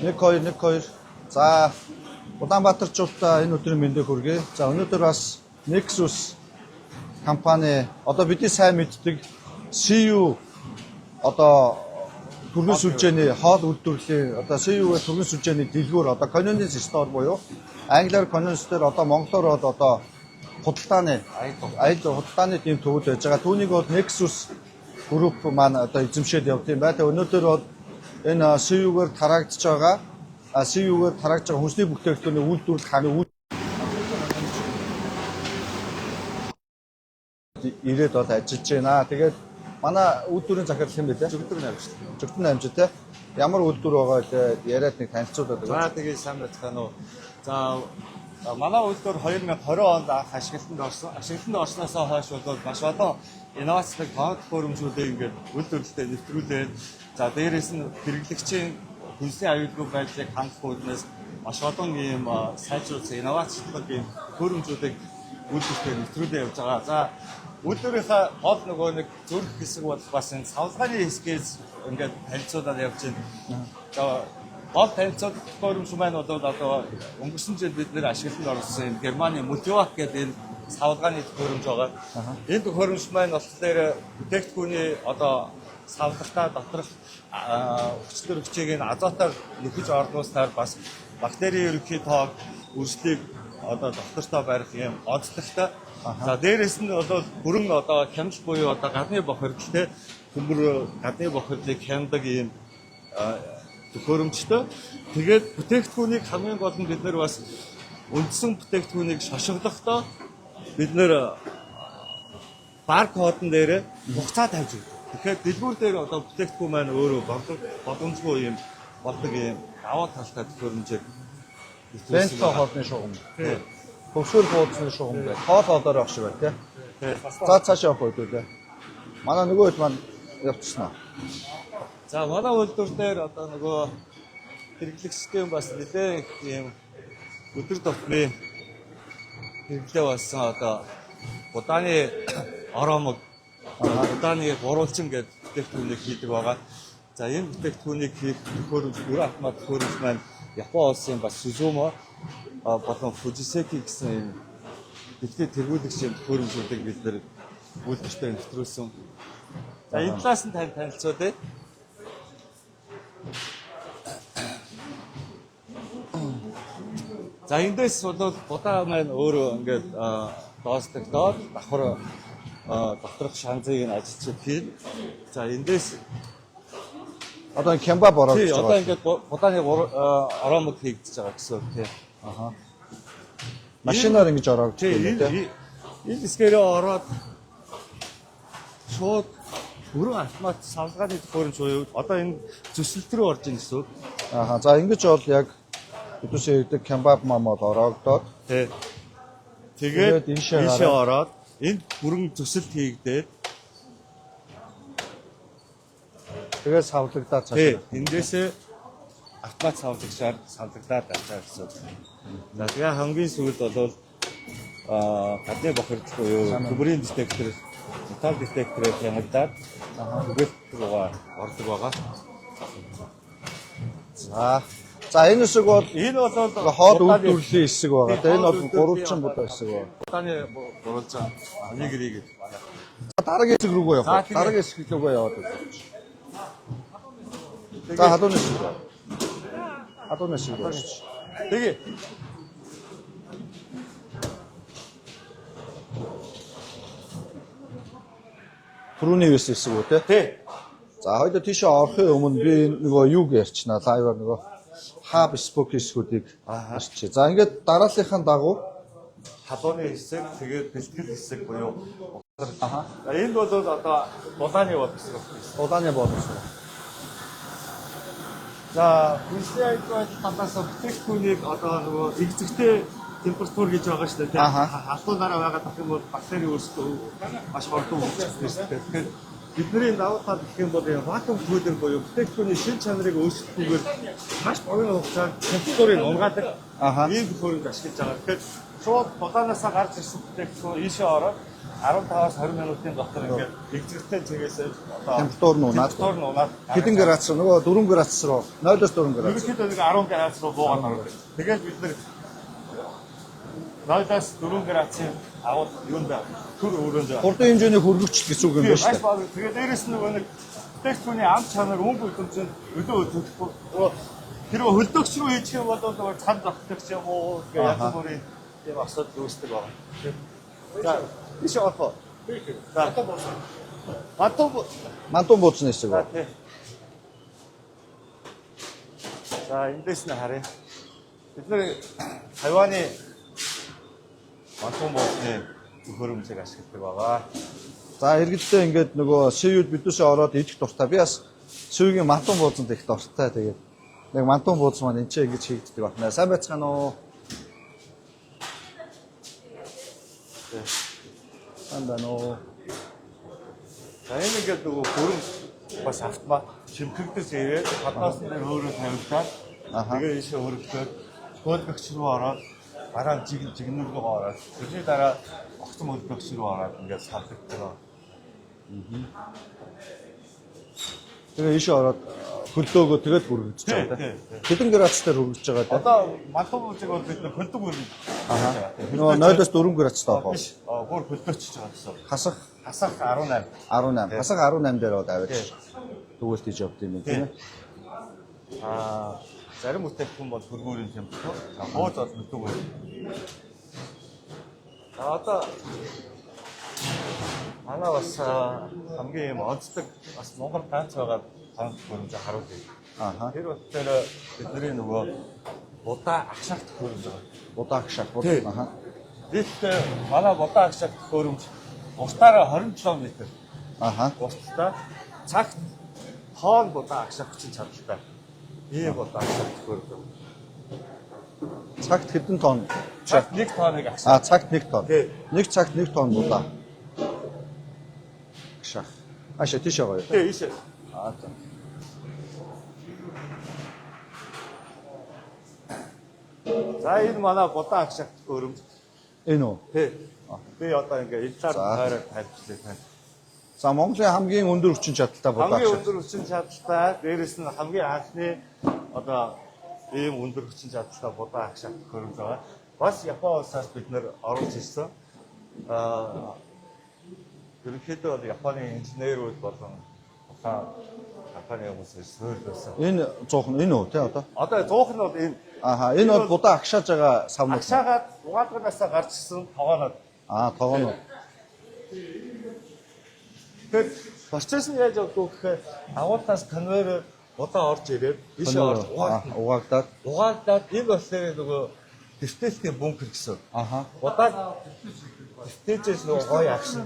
Нэг хоёр. За Улаанбаатарчуудаа энэ өдрийн мэндийг хүргэе. За өнөөдөр бас Nexus компани одоо бидний сайн мэддэг CU одоо түргэн сүлжээний хоол үйлдвэрлэлийн одоо CU-г түргэн сүлжээний дэлгүүр одоо convenience store буюу англиар convenience store одоо монголоор бол одоо худалдааны аялал худалдааны тийм төвд байж байгаа. Түүнийг бол Nexus групп маань одоо эзэмшээд явт юм байна. Тэгээ өнөөдөр бол энэ CU-гээр тараагдж байгаа CU-гээр тараагдж байгаа хүнсний бүтээгдэхүүний үйлдвэрлэх хааны ирээд бол ажиллаж байна. Тэгээд манай үйлдвэрийн захирал хэм билээ? Жигдэн амжилт те. Ямар үйлдвэр байгаа вэ? Яриад нэг танилцуулаад өгөөч. За тэгээд сайн байна уу. За манай үйлдвэр 2020 онд анх ашиглалтанд орсноос хойш бол маш олон инновацлог тоот хөрөмжүүдээ ингээд үйлдвэрлэлтэд нэвтрүүлээд за дээрээс нь хэрэглэгчийн хүнсний аюулгүй байдлыг хангах үүднээс маш олон ийм сайжруулсан инновацлог ийм хөрөмжүүдийг үйлдвэрлэлтэд нэвтрүүлээд явж байгаа. За үйлдвэрийнхаа гол нөгөө нэг зүрх хэсэг бол бас энэ савлгааны хэсгээс ингээд танилцуулаад явж байна. За гол танилцуулах хөрөмж маань бол одоо өнгөрсөн жил бид нэр ашиглалтанд оруулсан энэ Германы Multivac гэдэг энэ савлгааны хөрөмж байгаа. Энэ хөрөмж маань болохоор бүтээгдэхүүний одоо савлгалтаа доторх хүчлэр хүчийг нь азотоор нөхөж орлуулснаар бас бактерийн ерөнхий тоог үржлийг одоо доктортой барих юм онцлогтой. За дээрэс нь бол бүрэн одоо хямж буюу одоо гадны бохирдолтэй хүмүр гадны бохирдлыг хямдаг ийм төхөөрөмжтэй. Тэгээд бүтээгдэхүүнийг хамгийн гол нь бид нэр бас үндсэн бүтээгдэхүүнийг шошиглохдоо бид нэр баркодн дээр хугацаа тавьж өгдөг. Тэгэхээр дэлгүүр дээр одоо бүтээгдэхүүн маань өөрөө боломжгүй юм болдог юм даваа талтай төхөөрөмжийг бенто хоолны шугам. Хөвсгөр буудлын шугам бай. Хоол олоор авах шиг бай тээ. За цаашаа явах үү дээ. Манай нөгөө хэд маань явчихсан аа. За манай үйлдвэр дээр одоо нөгөө хэрэглэх систем бас нэлээд ийм өдөр тутмын хэрэглээ болсон одоо удааны оромог удааны гурвалжин гэдэг бүтээгдэхүүнийг хийдэг байгаа. За энэ бүтээгдэхүүнийг хийх төхөөрөмж бүрэн автомат төхөөрөмж маань Япон улсын бас Suzumo болон Fujiseki гэсэн дэлхийд тэргүүлэгчийн төхөөрөмжүүдийг бид нэр үйлдвэртээ нэвтрүүлсэн. За энэ талаас нь танилцуулъя. За эндээс бол будаа маань өөрөө ингээд доосдогдоод давхар доторх шанзыг нь ажилчид хийн. За эндээс одоо кембаб ороод байгаа. Одоо ингээд будааны оромог хийгдэж байгаа гэсэн үг тийм. Аха. Машинаар ингэж ороод тийм. Энэ скэрээ ороод шууд бүрэн автомат савлгааны төхөөрөмж буюу одоо энэ зүсэлт рүү орж ийн гэсэн үг. Аха. За ингэж бол яг өдөөсөө ирдэг кембаб мамод ороогдоод тэгээд ийшээ ороод энд бүрэн зүсэлт хийгдээд тэгээд савлагдаад цааш. Эндээсээ автомат савлагчаар савлагдаад авчаа гэсэн. За тэгээ хамгийн сүүлд бол гадны бохирдол буюу төмөрийн детектор, металл детекторыг хянагдаад түгэлт руугаа ордог байгаа. За энэ хэсэг бол хоол үйлдвэрлэлийн хэсэг байгаа. Тэгээ энэ бол гурвалжин будаа хэсэг байгаа. Будааны гурвалжин нэгрийг дараагийн хэсэг рүүгээ явах. Дараагийн хэсэг рүүгээ яваад байна. За хадууны хэсэг. Хадууны хэсэг байна. Тэгээ түрүүний хэсэг үү те? За хоёул тийшээ орохын өмнө би нөгөө юуг ярьчнаа лайваар нөгөө хаб спок хэсгүүдийг харчих. За ингээд дарааллынхаа дагуу халууны хэсэг тэгээд бэлтгэл хэсэг буюу энд бол одоо булааны бол хэсэг. Булааны бол хэсэг. За хүнсний аюулгүй талаас бүтээгдэхүүнийг одоо нөгөө зэгзэгтэй температур гэж байгаа шүү дээ. Халуунаараа байгаад ах юм бол бактери өөрсдөө маш хурдан өвчтөж. Тэгэхээр бидний давуу тал гэх юм бол энэ вакуум кулер буюу бүтээгдэхүүний шин чанарыг өөрчлөхгүйгээр маш богино хугацаанд температурыг унгаадаг ийм төхөөрөмж ашиглаж байгаа. Тэгэхээр шууд дулаанаасаа гарч ирсэн бүтээгдэхүүн ийшээ ороод 15-аас 20 минутын дотор ингээд электриктэй цэгээс одоо Температур нь унаад. Хэдэн градус нөгөө 4 градус руу 0-оос 4 градус. ерөнхийдөө нэг 10 градус руу буугаад ордог. Тэгээд бид нэр 0-оос 4 градусын аваад юунд төр өрөөнд Хурдан хэмжээний хөргөвчл гэсэн үг юм байна шүү дээ. тэгээд дээрэс нь нөгөө нэг бүтээгдэхүүний ам чанар өнгө хөдөлмжөнд өдөө өдөртөх тэр хөлдөгч рүү хийчих юм бол нөгөө цан тогтчих юм уу гэх янз бүрийн тийм асуудал үүсдэг байна. За биш орхоо. Мантун бууцны хэсэг ба. За эндээс нь харъя. Бид нэр Тайваны мантун бууцны төхөөрөмжийг ашигладаг байгаа. За иргэдтэй ингээд нөгөө шивүүд бидүүсээ ороод идэх дуртай. Би бас шивгийн мантун бууцанд их дуртай. Тэгээд яг мантун бууц маань энэ ч ингэж хийгддэг байна. Сайн байцгаана уу? Андано. За энэ ингээд нөгөө хөрөм бас автомат шимтгэгдэж ирээд хадаас нь өөрөө тавигдаад тэгээ ийшээ өргөдөд хөлбөгч рүү ороод дараа жигнэр рүү ороод тэрний дараа огцом хөлбөгч рүү ороод ингээд савдагддаг. Тэгээ ийшээ ороод хөлдөөгөө тэгээд хүргэж байгаа тийм. Хэдэн градусаар хүргэж байгаа тийм. Одоо мантун бууцыг бол бид хөлдөг үргэж. Нөгөө 0-оос 4 градустай байгаа. Биш. Бүр хөлдөгч байгаа гэсэн. Хасах 18. 18. Хасах 18 дээр бол аваад тэгвэл тийж явд юм тийм ээ. Зарим бүтээгдэхүүн бол хөргөөрийн температур. Хууз бол хөлдөг үр. Одоо манай бас хамгийн юм онцлог бас Монгол ганц байгаа танд хөрөмж харуулъя. Тэр болохоор бидний нөгөө будаа агшаалт хөрөмж байгаа. Будаа агшаалт. Дээрээ манай будаа агшаалт хөрөмж уртаараа 20 км. Уртаа цагт хоон будаа агшаалт хүчин чадалтай. Ийм будаа агшаалт хөрөмж. Цагт хэдэн тонн? Цагт 1 тонныг агшаалт. Цагт 1 тонн. Нэг цагт 1 тонн будаа. Агшаалт. Аша тийш байгаа юу? Тий, ийш. За. За энэ манай будаа агшаалт хөрөмж. Энэ үү? Тий. Би одоо ингээ илтаар тойроод тайлбарлая тань. За Монголын хамгийн өндөр хүчин чадалтай будаа Хамгийн агшаалт. өндөр хүчин чадалтай, дээрэс нь хамгийн анхны одоо ийм өндөр хүчин чадалтай будаа агшаалт хөрөмж байгаа. Бас Япон улсаас бид нэр оруулж ирсэн. Ерөнхийдөө бол Японы инженерүүд болон компани хүмүүсээс суурилсан. Энэ зуухан энэ үү те одоо? Одоо зуух нь бол энэ. Энэ бол будаа агшааж байгаа савнууд. Агшаагаад угаалганаасаа гарч ирсэн тогоонод. Тогоонод. Тэгэхээр процесс нь яаж явдаг вэ гэхээр агуулгаас конвейер будаа орж ирээд ийшээ орж угаагдаад энэ болохоор нөгөө дистэлтийн бункер гэсэн. Будаа дистэлтээс нөгөө гоё агшин.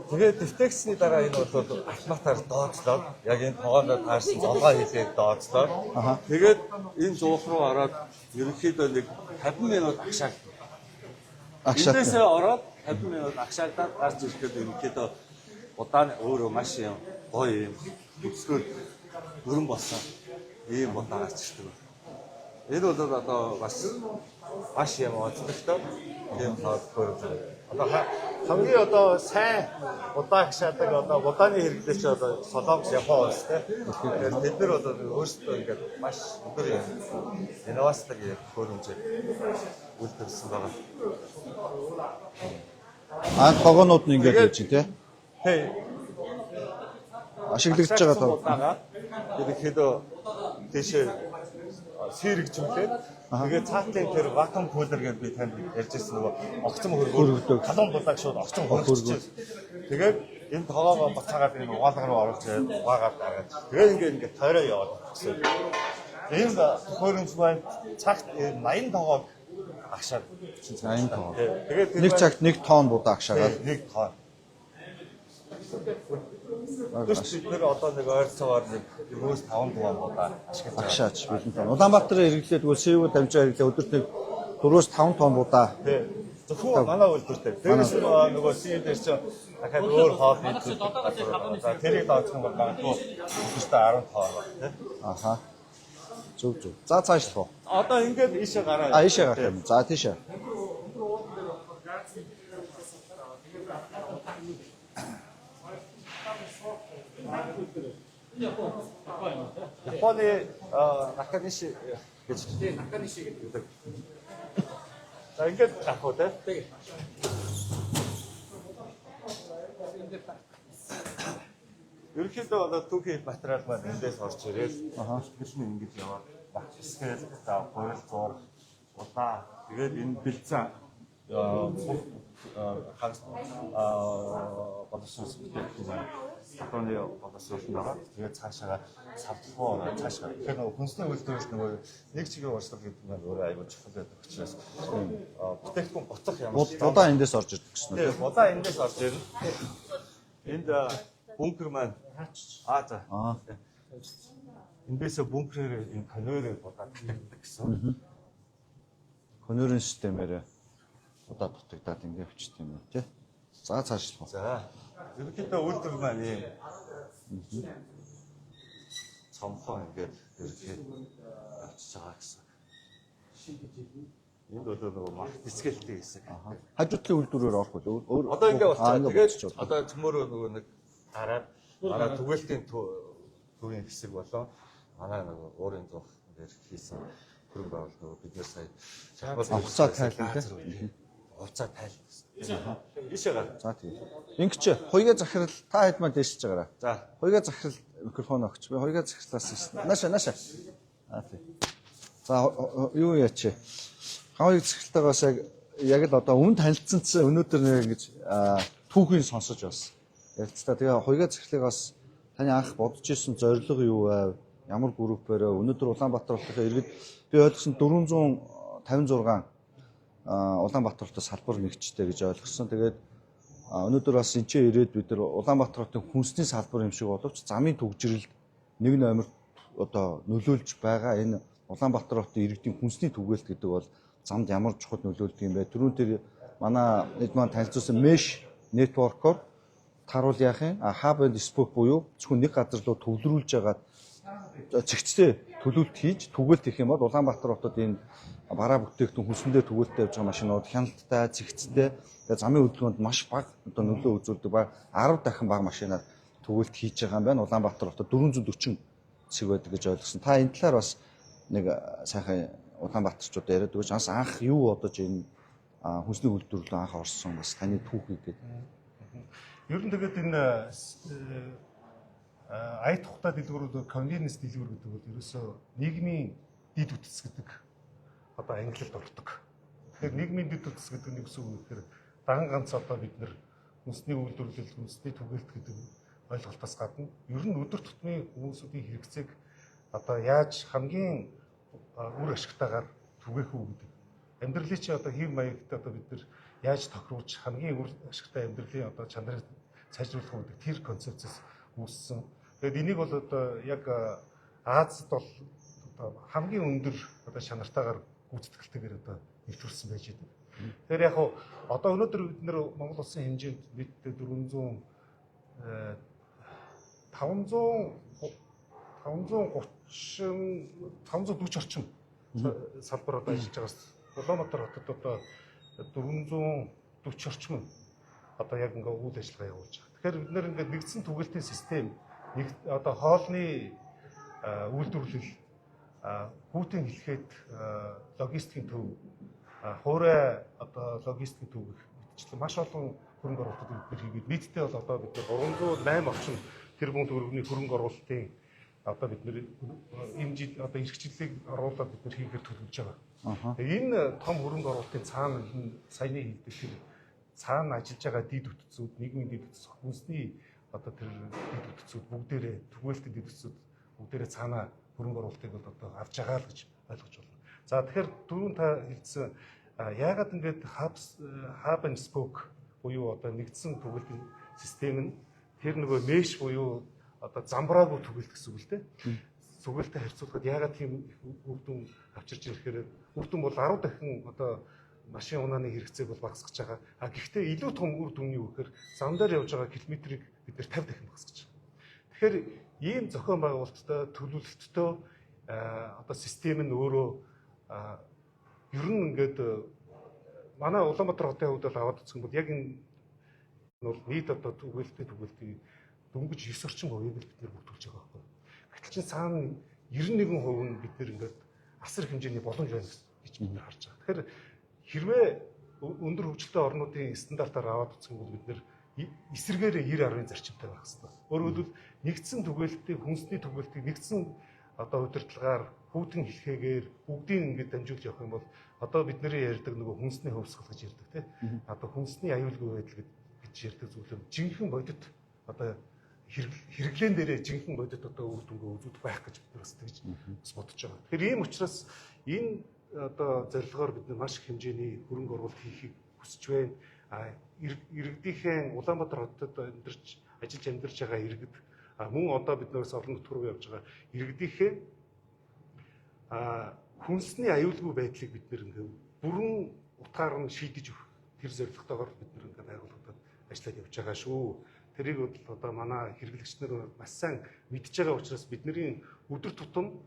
Тэгээд дистэлтсний дараа энэ бол автоматар дооцлоод яг энэ тогоонд таарсан золгоо хийлээд дооцлоод тэгээд энэ зуух руу ороод ерөнхийдөө нэг 50 минут агшаал. Эндээсээ ороод 50 минут агшаалдаад гарч ирэхэд ерөнхийдөө удааны өөрөө маш юм гоё юм өсгөл өрн болсон ийм будаа гарч ирдэг. Энэ бол одоо маш юм онцлогтой тийм хөрөмж. Одоо хамгийн одоо сайн будаа агшаадаг одоо будааны хэрэглээч одоо Солонгос, Япон улс тийм. Тэд нар одоо өөрсдөө ингээд маш өндөр инновацтай хөрөмжийг үйлдвэрлэсэн байгаа. Тогоонууд нь ингээд хийж тий. Тий. Ашиглагдж байгаа ерөнхийдөө тийшээ сэрэгжүүлээд тэгээд цаатлын тэр вакуум кулер гэдэг би танд ярьжсэн нөгөө огцом хөргөдөг халуун будааг шууд огцом хөргөж. Тэгээд энэ тоогоо бацаагаад энэ угаалга руу оруулж угаагаад гаргаад. Тэгээд ингээд тойроо яваад гэсэн. Энэ хөрөмж маань цагт 80 тоогоо агшаад 80 тонн. Тэгээд нэг цагт 1 тонн будаа агшаагаад 1 тонн. Бид нэр одоо нэг ойрцоогоор нэг 4-5 тонн будаа агшаач бэлэн тонн. Улаанбаатар иргэлээ тэгвэл СЭВ дамжаа иргэлээ өдөрт нэг 4-5 тонн будаа зөвхөн манай үйлдвэртэй. Дээрээс нөгөө CEO дээр чинь дахиад өөр хоол хийдэг. За тэрийг дооцох юм бол магадгүй өдөртөө 10 тоо байна тийм. Аха. Зөв. За цаашлах уу? Одоо ингээд ийшээ гараа. Ийшээ гарах юм. За тийшээ. Японы наканиши гэж. Наканиши гэдэг. За ингээд авах уу тийм. Ерөнхийдөө одоо түүхийн материал маань эндээс орж ирээд хэлж нь ингэж яваад багц хэсгээд за хоёул зур удаа тэгээд энэ бэлцэн ханс бодсон бүтээгдэхүүн одооны бодсон байгаа. Тэгээд цаашаа савдгоо цаашаа тэгэхээр нөгөө хүнсний үйлдвэрс нөгөө нэг чигээр уршлаг гэдэг нь өөрөө аюул чухал байдаг учраас бүтээгдэхүүн буцах ямар Удаа эндээс орж ирдэг гэсэн үг. Тийм удаа эндээс орж ирнэ. Энд бункер маань за. Эндээсээ бункерээр энэ конвейерээр бодоод тавьдаг гэсэн. Конвейерын системээр удаа дутагдаад ингэ явчихдаг юм тий. За цаашлах уу? За. Ерөнхийдөө үйлдвэр маань ийм цомхон ингээд ерөнхийдөө авчиж байгаа гэсэн. Энд бол нөгөө марк дискэлтэй хэсэг. Хажуудлын үйлдвэрээр орох уу? Одоо ингээд болчихсон. Тэгээд одоо төмөрөө нөгөө нэг гараад түгээлтийн төвийн хэсэг болоо манай нөгөө уурын зух дээр хийсэн хөрөнгө оруулалт нөгөө бид нэр сая хугацаа тайлбар тийм. Хугацаа тайлбар. Ийшээ гар. За тийм. Ингэж хоёроо захирал та хэд маань дэшиж байгаарай. За. Хоёроо захирал микрофон өгч. Би хоёроо захирлаас наша. Тийм. За юу яач. Хоёроо захиралтаагаас яг л одоо өмнө танилцсан ч өнөөдөр нэг ингэж түүхийг сонсож байсан. Ярилцлаа. Тэгээ хоёроо захирлагаас таны анх бодож ирсэн зорилго юу вэ? Ямар группээр өнөөдөр Улаанбаатар хотын иргэд би ойлгосон 456 Улаанбаатар хотын салбар нэгжтэй гэж ойлгосон. Тэгээд өнөөдөр бас энэ ч ирээд бид нар Улаанбаатар хотын хүнсний салбар юм шиг боловч замын төгжрэлд нэг номерт одоо нөлөөлж байгаа энэ Улаанбаатар хотын иргэдийн хүнсний түгээлт гэдэг бол замд ямар чухал нөлөөлдөг юм бэ? Түрүүн тэр манай эд маань танилцуулсан mesh network-оор таруул яах юм? Hub and spoke буюу зөвхөн нэг газар руу төвлөрүүлж байгаа зэгцтэй төлөвлөлт хийж түгээлт хийх юм бол Улаанбаатар хотод энэ бараа бүтээгдэхүүн хүнсэндээ түгээлттэй явж байгаа машинууд хяналттай, зэгцтэй, замын хөдөлгөөнд маш бага одоо нөлөө үзүүлдэг ба 10 дахин бага машинаар түгээлт хийж байгаа юм байна. Улаанбаатар хотод 440 цэг байдаг гэж ойлгосон. Та энэ талаар бас нэг сайхан Улаанбаатарчуудад яриад өгч анх юу бодож энэ хүнсний үйлдвэрлэлд анх орсон бас таны түүхийг гэдэг. Ер нь тэгээд энэ ая тухтай дэлгүүрүүд convenience дэлгүүр гэдэг бол ерөөсөө нийгмийн дид үтц гэдэг одоо англиар дурддаг. Тэгэхээр нийгмийн дид үтц гэдэг нь юу вэ гэхээр дан ганц одоо бид нэр хүнсний үйлдвэрлэл, хүнсний түгээлт гэдэг ойлголтоос гадна ер нь өдөр тутмын хүмүүсийн хэрэгцээг одоо яаж хамгийн үр ашигтайгаар түгээх үү гэдэг. Амьдралын чи одоо хэв маягт одоо бид нар яаж тохируулж хамгийн үр ашигтай амьдралын одоо чанарыг сайжруулах үү гэдэг тэр концепцээс үүссэн. Тэгээд энийг бол одоо яг Азад бол одоо хамгийн өндөр одоо чанартайгаар гүйцэтгэлтэйгээр одоо нэвтрүүлсэн байж байгаа. Тэгэхээр яг одоо өнөөдөр бид нэр Монгол улсын хэмжээнд нийтдээ 540 орчим салбар одоо ажиллаж байгаас Улаанбаатар хотод одоо 440 орчим одоо яг ингээ үйл ажиллагаа явуулж байгаа. Тэгэхээр бид нэр ингээ нэгдсэн түгээлтийн систем нэг одоо хоолны үйлдвэрлэл хүүтэн хэлэхэд логистикийн төв хуурай одоо логистикийн төв гэх мэтчлэн маш олон хөрөнгө оруулалтууд бид хийгээд нийтдээ бол одоо бид 308 орчим тэрбум төгрөгийн хөрөнгө оруулалтын одоо бид нэр энэ жил одоо эрхчлэлийг оруулаад бид хийхээр төлөвлөж байгаа. Энэ том хөрөнгө оруулалтын цаана саяны хэлдэг тэр цаана ажиллаж байгаа дид үтцүүд, нийгмийн дид үтц, хүнсний одоо тэр дид үтцүүд бүгдээрээ түгээлтийн дид үтцүүд бүгдээрээ цаана хөрөнгө оруулалтыг бол одоо авч байгаа л гэж ойлгож байна. За тэгэхээр дөрөв та хэлсэн яагаад ингээд hub and spoke буюу одоо нэгдсэн түгээлтийн систем нь тэр нөгөө mesh буюу одоо замбраагүй түгээлт гэсэн үг л дээ. Түгээлттэй харьцуулахад яагаад тийм үр дүн авчирч ирэхээр үр дүн бол 10 дахин одоо машин унааны хэрэгцээг бол багасгаж байгаа. Гэхдээ илүү том үр дүнний юу гэхээр зам дээр явж байгаа километрийг бид нэр 50 дахин багасгаж байгаа. Тэгэхээр ийм зохион байгуулалттай төлөвлөлттэй одоо систем нь өөрөө ер нь ингээд манай Улаанбаатар хотын хувьд бол аваад үзсэн бол яг энэ бол нийт одоо түгэлтийн дөнгөж 9 орчим хувийг л бид нэр бүрдүүлж байгаа байхгүй. Гэтэл чинь цаана 91% нь бид нэр ингээд асар хэмжээний боломж байна гэж бид нар харж байгаа. Тэгэхээр хэрвээ өндөр хөгжилтэй орнуудын стандартаар аваад үзсэн бол бид нэр эсэргээр 90-10-ын зарчимтай байх хэрэгтэй. Өөрөөр хэлбэл нэгдсэн түгээлтийг, хүнсний түгээлтийг нэгдсэн одоо удирдлагаар хүүтэн хэлхээгээр бүгдийг ингээд дамжуулж явах юм бол одоо бидний ярьдаг нөгөө хүнсний хөвсгөл гэж ярьдаг тийм. Одоо хүнсний аюулгүй байдал гэж ярьдаг зүйл юм. Жинхэнэ бодит одоо хэрэглэн дээрээ жинхэнэ бодит одоо үр дүнгээ үзүүлэх байх гэж бид бас тэгж бодож байгаа. Тэгэхээр ийм учраас энэ одоо зорилгоор бид маш их хэмжээний хөрөнгө оруулалт хийхийг хүсэж байна. Иргэдийнхэн Улаанбаатар хотод ажиллаж амьдарч байгаа иргэд мөн одоо биднээс орон нутг руу явж байгаа иргэдийнхээ хүнсний аюулгүй байдлыг бид нэр ингээд бүрэн утгаар нь шийдэж өгөх тэр зорилготойгоор бид нэр ингээд байгууллагад ажиллаад явж байгаа шүү. Тэрийг бол одоо манай хэрэглэгч нар маш сайн мэдж байгаа учраас бидний өдөр тутам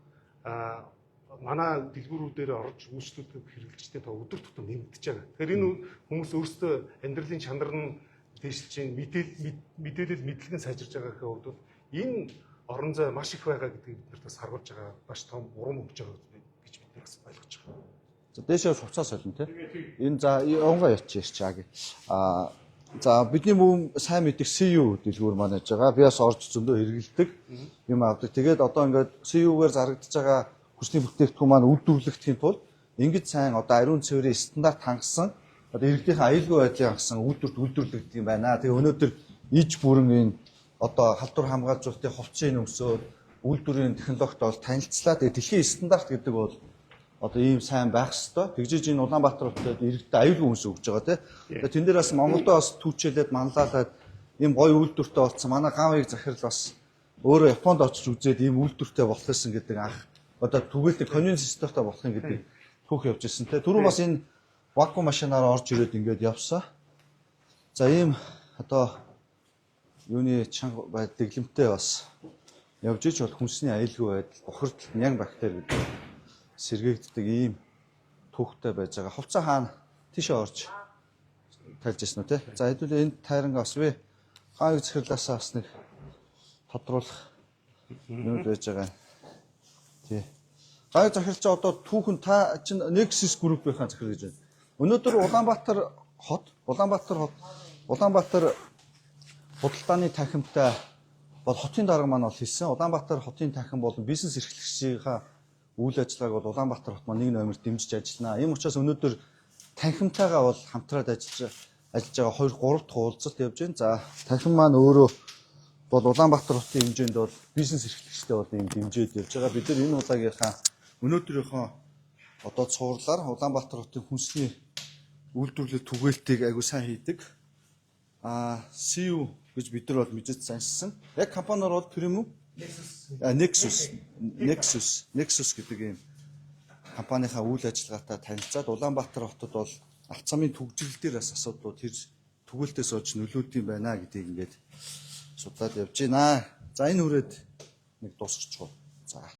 манай дэлгүүрүүдээр орж үйлчлүүлдэг хэрэглэгчтэй та өдөр тутам нэмэгдэж байгаа. Тэгэхээр энэ хүмүүс өөрсдөө амьдралын чанар нь дэвшилж чинь мэдээлэл мэдлэг нь сайжирж байгаа гэхэд бол энэ орон зай маш их байгаа гэдгийг бид нарт бас харуулж байгаа маш том урам өгч байгаа гэж бид нар бас ойлгож байгаа. За дээшээ хувцас солино тий. Энэ за онгоо ячиж чааг. За бидний мөн сайн мэдих CU дэлгүүр маань яж байгаа. Би бас орж зөндөө хэрэгэлдэг юм авдаг. Тэгээд одоо ингээд CU-гээр зарагдаж байгаа хүчний бүтээгдэхүүн маань үйлдвэрлэхийн тулд ингэж сайн одоо ариун цэврийн стандарт хангасан одоо иргэдийн аюулгүй байдлыг хангасан үйлдвэрлэгдэх юм байна. Тэгээ өнөөдөр иж бүрэн энэ одоо халдвар хамгаалжуулалтын хувцсыг өмсөөр үйлдвэрийн технологид бол танилцлаа. Тэгээ дэлхийн стандарт гэдэг бол одоо ийм сайн байх ёстой. Тэгжиж энэ Улаанбаатар хотод иргэдэд аюулгүй хүмүүс өгж байгаа тийм. Тэгээ тэн дээр бас Монголдо бас түүчээлээд манлайлаад ийм гоё үйлдвэртэй болсон. Манай гавыг захирал бас өөрөө Японд очиж үзээд ийм үйлдвэртэй болох гэсэн гэдэг анх одоо түгээтэй конвенц системтэй болох юм гэдэг түүх явж ирсэн тийм. Түрүү бас энэ вакуум машинаар орж ирээд ингээд явсан. За ийм одоо юуны чанга дэглэмтэй бас явж иж бол хүнсний аюулгүй байдал, бохирдол, нян бактери гэдэг сэргээгддэг ийм түүхтэй байж байгаа. Хувцас хаана тийшээ орж тайлж ирсэн үү те. За хэдүүлээ энэ тайрангаа бас би хааг захирлаасаа бас нэг тодруулах юм байж байгаа. Тий. Хааг захирлч одоо түүхэн та чинь Nexus Group-ийн захирал гэж байна. Өнөөдөр Улаанбаатар худалдааны танхимтай бол хотын дарга маань бол хэлсэн. Улаанбаатар хотын танхим болон бизнес эрхлэгчийн үйл ажиллагааг бол Улаанбаатар хот маань нэг номер дэмжиж ажиллана. Ийм учраас өнөөдөр танхимтайгаа бол хамтраад ажиллаж байгаа 2-3 дахь уулзалт явж байна. За танхим маань өөрөө бол Улаанбаатар хотын хэмжээнд бол бизнес эрхлэгчтэй бол ийм дэмжиж явж байгаа. Бид нар энэ удаагийнхаа өнөөдрийнхөө одоо цувралаар Улаанбаатар хотын хүнсний үйлдвэрлэлт түгээлтийг аягүй сайн хийдэг. CU гэж бид нар бол мэдэж заншсан. Яг компаниор бол тэр юм уу? Nexus гэдэг ийм компанийнхаа үйл ажиллагаатай танилцаад Улаанбаатар хотод бол алт замын төгжрөл дээр бас асуудлууд тэр түгээлтээс олж нөлөөд юм байна гэдгийг ингээд судлаад явж байна. За энэ хүрээд нэг дуусчихв. За